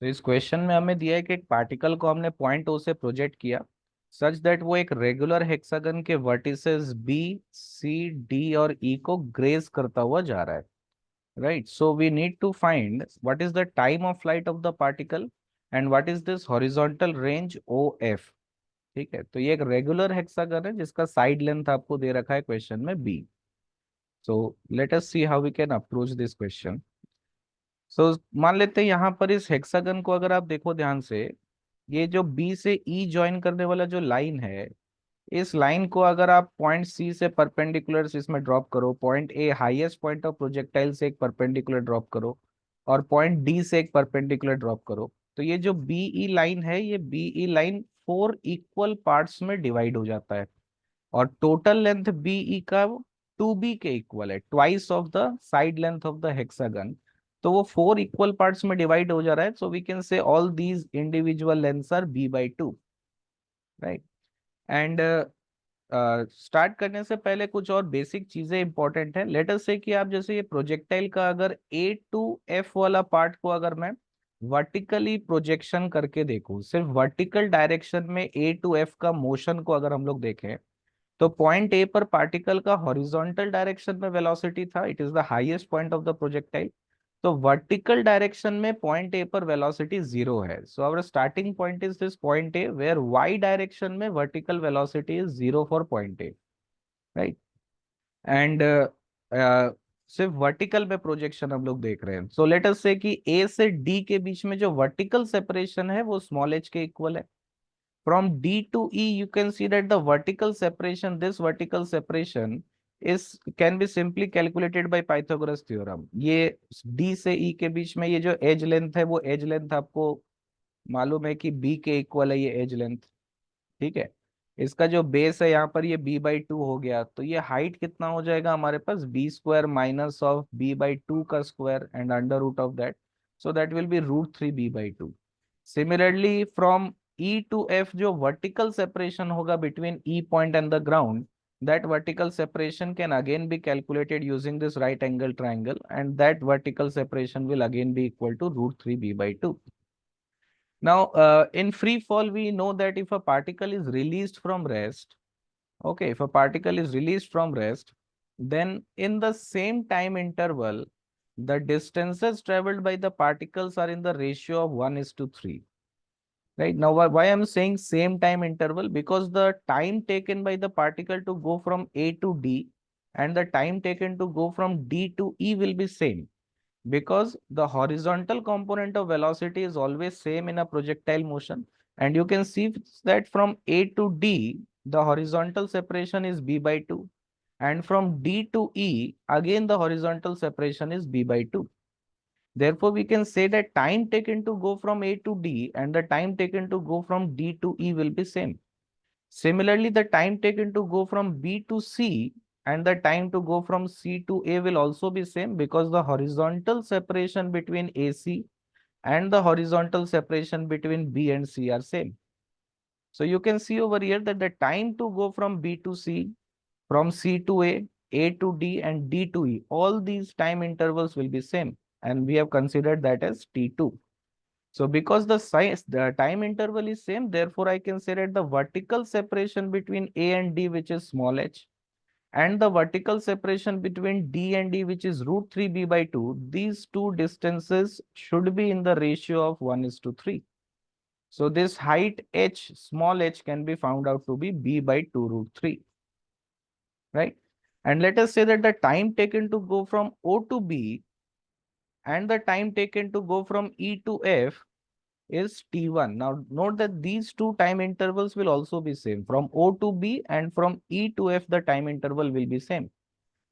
तो इस क्वेश्चन में हमें दिया है कि एक पार्टिकल को हमने पॉइंट ओ से प्रोजेक्ट किया सच दैट वो एक रेगुलर हेक्सागन के वर्टिसेस बी, सी, डी और ई को ग्रेस करता हुआ जा रहा है। Right, so we need to find what is the time of flight of the particle and what is this horizontal range O F. ठीक है, तो ये एक रेगुलर हेक्सागन है जिसका साइड लेंथ आपको दे रखा है क्वेश्चन में बी। So let us see how we can approach this question. So मान लेते हैं यहाँ पर इस हेक्सागन को अगर आप देखो ध्यान से, ये जो बी से ई ज्वाइन करने वाला जो लाइन है, इस लाइन को अगर आप पॉइंट सी से परपेंडिकुलर इसमें ड्रॉप करो, point A highest point of projectile से एक परपेंडिकुलर ड्रॉप करो और पॉइंट डी से एक परपेंडिकुलर ड्रॉप करो, तो ये जो बीई लाइन है, ये बीई लाइन 4 पार्ट्स में डिवाइड हो जाता है और टोटल लेंथ बीई का 2b के इक्वल है, twice of the side length of the hexagon. तो वो 4 पार्ट्स में डिवाइड हो जा रहा है, so we can say all these individual lengths are b/2। Right, and start करने से पहले कुछ और बेसिक चीजें इंपॉर्टेंट है। लेट अस से कि आप जैसे ये प्रोजेक्टाइल का अगर ए टू एफ वाला पार्ट को अगर मैं वर्टिकली प्रोजेक्शन करके देखूं, सिर्फ वर्टिकल डायरेक्शन में ए टू एफ का मोशन को अगर हम लोग देखें, तो पॉइंट ए पर पार्टिकल का हॉरिजॉन्टल डायरेक्शन में वेलोसिटी था, it is the highest point of the projectile. तो वर्टिकल डायरेक्शन में पॉइंट ए पर वेलोसिटी 0 है, so our starting point is this point A where Y direction में vertical velocity is 0 for point A. Right, and सिर्फ vertical में projection हम लोग देख रहे हैं। सो लेट अस से कि ए से डी के बीच में जो वर्टिकल सेपरेशन है वो स्मॉल एच के इक्वल है। From D to E, you can see that the vertical separation, this vertical separation is can be simply calculated by Pythagoras theorem। ये D से E के बीच में ये जो एज लेंथ है, वो एज लेंथ आपको मालूम है कि B के इक्वल है ये एज लेंथ। ठीक है, इसका जो बेस है यहाँ पर ये b/2 हो गया, तो ये हाइट कितना हो जाएगा हमारे पास, b² माइनस ऑफ b/2 का square and under root of that, so that will be √3b/2। Similarly from E to F जो वर्टिकल सेपरेशन होगा between E point and the ground, that vertical separation can again be calculated using this right angle triangle, and that vertical separation will again be equal to √3b/2। Now, in free fall, we know that if a particle is released from rest, okay, if a particle is released from rest, then in the same time interval, the distances traveled by the particles are in the ratio of 1:3. Right now, why I'm saying same time interval? Because the time taken by the particle to go from A to D and the time taken to go from D to E will be same, because the horizontal component of velocity is always same in a projectile motion, and you can see that from A to D the horizontal separation is b/2, and from D to E again the horizontal separation is b/2. Therefore we can say that time taken to go from A to D and the time taken to go from D to E will be same. Similarly, the time taken to go from B to C and the time to go from C to A will also be same, because the horizontal separation between AC and the horizontal separation between B and C are same. So you can see over here that the time to go from B to C, from C to A to D and D to E, all these time intervals will be same, and we have considered that as T2. So because the size, the time interval is same, therefore I can say that the vertical separation between A and D, which is small h, and the vertical separation between D and D, which is √3b/2, these two distances should be in the ratio of 1:3. So this height h, small h, can be found out to be b/2 √3, right? And let us say that the time taken to go from O to B and the time taken to go from E to F is T1. Now note that these two time intervals will also be same. From O to B and from E to F, the time interval will be same.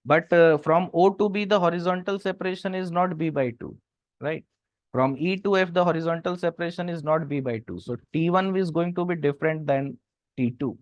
But from O to B, the horizontal separation is not b/2, right? From E to F, the horizontal separation is not b/2. So T1 is going to be different than T2.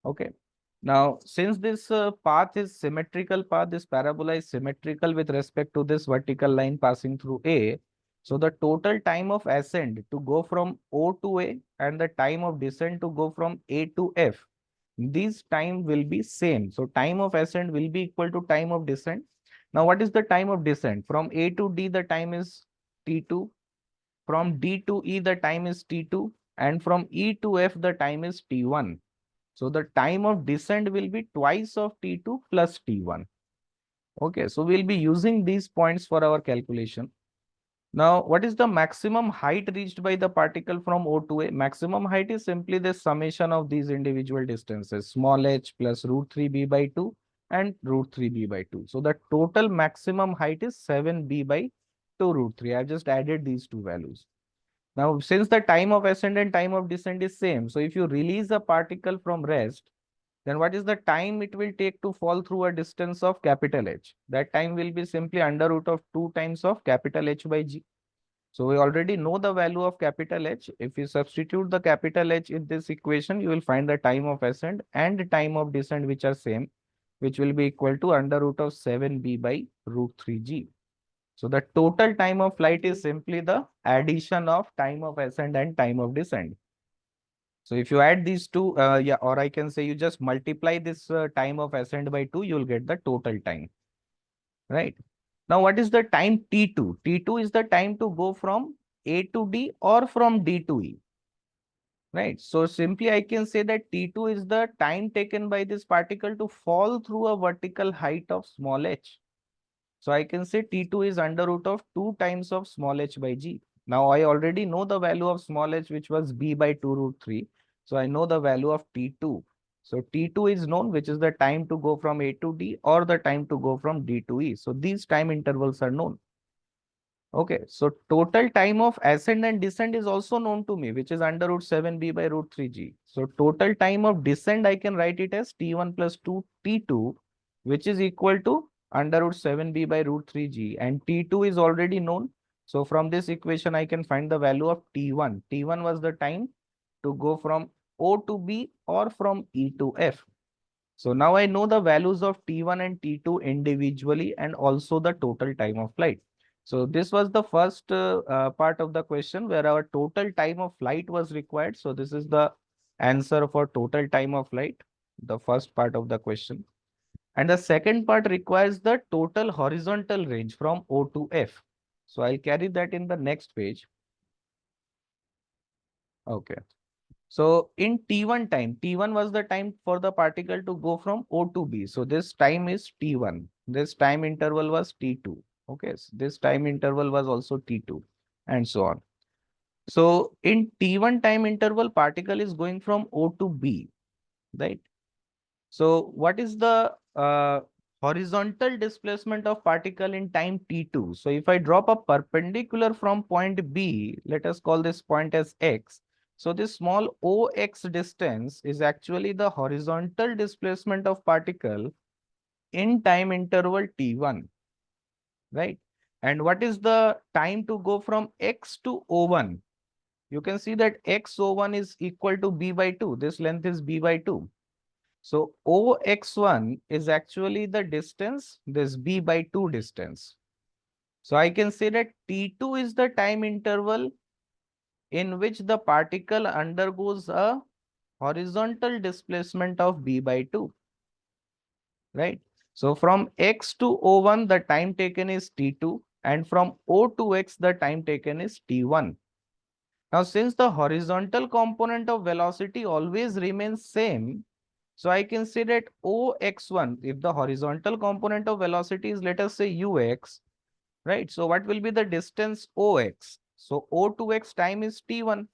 Okay. Now, since this path is symmetrical path, this parabola is symmetrical with respect to this vertical line passing through A. So the total time of ascent to go from O to A and the time of descent to go from A to F, these time will be same. So time of ascent will be equal to time of descent. Now, what is the time of descent? From A to D, the time is T2. from D to E, the time is T2, and from E to F, the time is T1. So the time of descent will be twice of T2 plus T1. Okay, so we'll be using these points for our calculation. Now, what is the maximum height reached by the particle from O to A? Maximum height is simply the summation of these individual distances, small h plus root 3b by 2 and root 3b by 2. So the total maximum height is 7b by 2 root 3. I've just added these two values. Now, since the time of ascent and time of descent is same, so if you release a particle from rest, then what is the time it will take to fall through a distance of capital H? That time will be simply under root of 2 times of capital H by G. So we already know the value of capital H. If you substitute the capital H in this equation, you will find the time of ascent and the time of descent which are same, which will be equal to under root of 7b by root 3g. So the total time of flight is simply the addition of time of ascent and time of descent. So if you add these two, yeah, or I can say you just multiply this time of ascent by 2, you will get the total time, right? Now, what is the time T2? T2 is the time to go from A to D or from D to E, right? So simply I can say that T2 is the time taken by this particle to fall through a vertical height of small h. So I can say T2 is under root of 2 times of small h by G. Now I already know the value of small h, which was B by 2 root 3. So I know the value of T2. So T2 is known, which is the time to go from A to D or the time to go from D to E. So these time intervals are known. Okay, so total time of ascent and descent is also known to me, which is under root 7b by root 3g. So total time of descent, I can write it as T1 plus 2 T2, which is equal to under root 7b by root 3g, and T2 is already known. So from this equation, I can find the value of T1. T1 was the time to go from O to B or from E to F. So now I know the values of T1 and T2 individually and also the total time of flight. So this was the first part of the question where our total time of flight was required. So this is the answer for total time of flight, the first part of the question. And the second part requires the total horizontal range from O to F. So I'll carry that in the next page. Okay. So in T1 time, T1 was the time for the particle to go from O to B. So this time is T1. This time interval was T2. Okay, so this time interval was also T2 and so on. So in T1 time interval, particle is going from O to B, right? So what is the horizontal displacement of particle in time T2? So if I drop a perpendicular from point B, let us call this point as X. So this small OX distance is actually the horizontal displacement of particle in time interval T1, right? And what is the time to go from X to O1? You can see that XO1 is equal to B by 2. This length is B by 2. So OX1 is actually the distance, this B by 2 distance. So I can say that T2 is the time interval in which the particle undergoes a horizontal displacement of B by 2, right? So from X to O1, the time taken is T2, and from O to X, the time taken is T1. Now, since the horizontal component of velocity always remains same, so I can say that OX1, if the horizontal component of velocity is, let us say, UX, right? So what will be the distance OX? So O to X time is T1.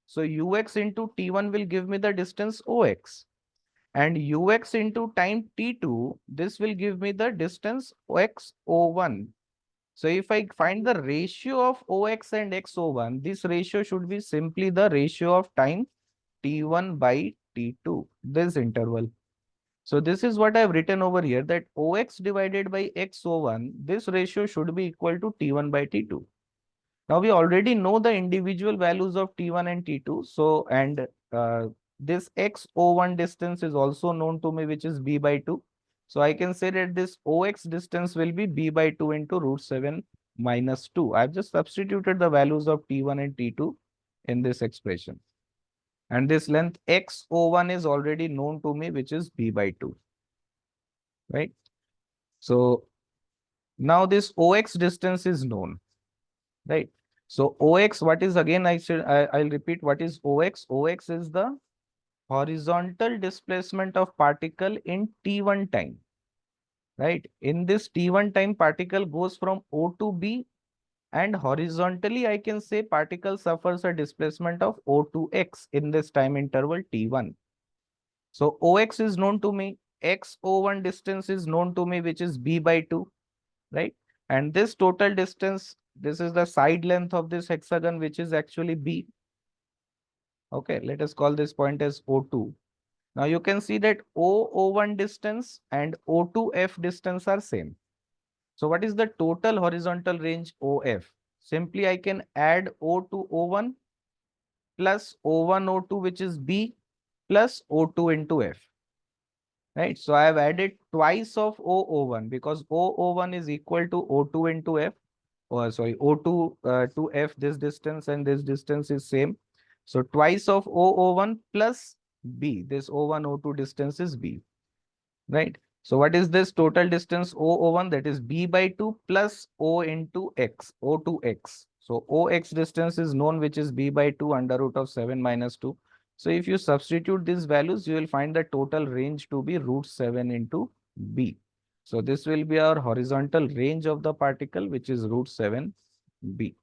So UX into T1 will give me the distance OX. And UX into time T2, this will give me the distance XO1. So if I find the ratio of OX and XO1, this ratio should be simply the ratio of time T1 by T2, this interval. So this is what I've written over here, that OX divided by XO1, this ratio should be equal to T1 by T2. Now we already know the individual values of T1 and T2. So, and this XO1 distance is also known to me, which is B by 2. So I can say that this OX distance will be B by 2 into root 7 minus 2. I've just substituted the values of T1 and T2 in this expression. And this length XO1 is already known to me, which is B by 2, right? So now this OX distance is known, right? So OX, what is again, I'll repeat what is OX. OX is the horizontal displacement of particle in T1 time, right? In this T1 time, particle goes from O to B, and horizontally I can say particle suffers a displacement of O to X in this time interval T1. So OX is known to me, XO1 distance is known to me, which is B by 2, right? And this total distance, this is the side length of this hexagon, which is actually B. Okay, let us call this point as O2. Now you can see that OO1 distance and O2F distance are same. So what is the total horizontal range OF? Simply I can add O to O1 plus O1 O2, which is B, plus O2 into F. Right? So I have added twice of OO1 because OO1 is equal to O2 into F. Or sorry, O2 to F, this distance and this distance is same. So twice of OO1 plus B, this O1 O2 distance is B. Right? So what is this total distance OO1? That is B by 2 plus O into X, O to X. So OX distance is known, which is B by 2 under root of 7 minus 2. So if you substitute these values, you will find the total range to be root 7 into B. So this will be our horizontal range of the particle, which is root 7 B.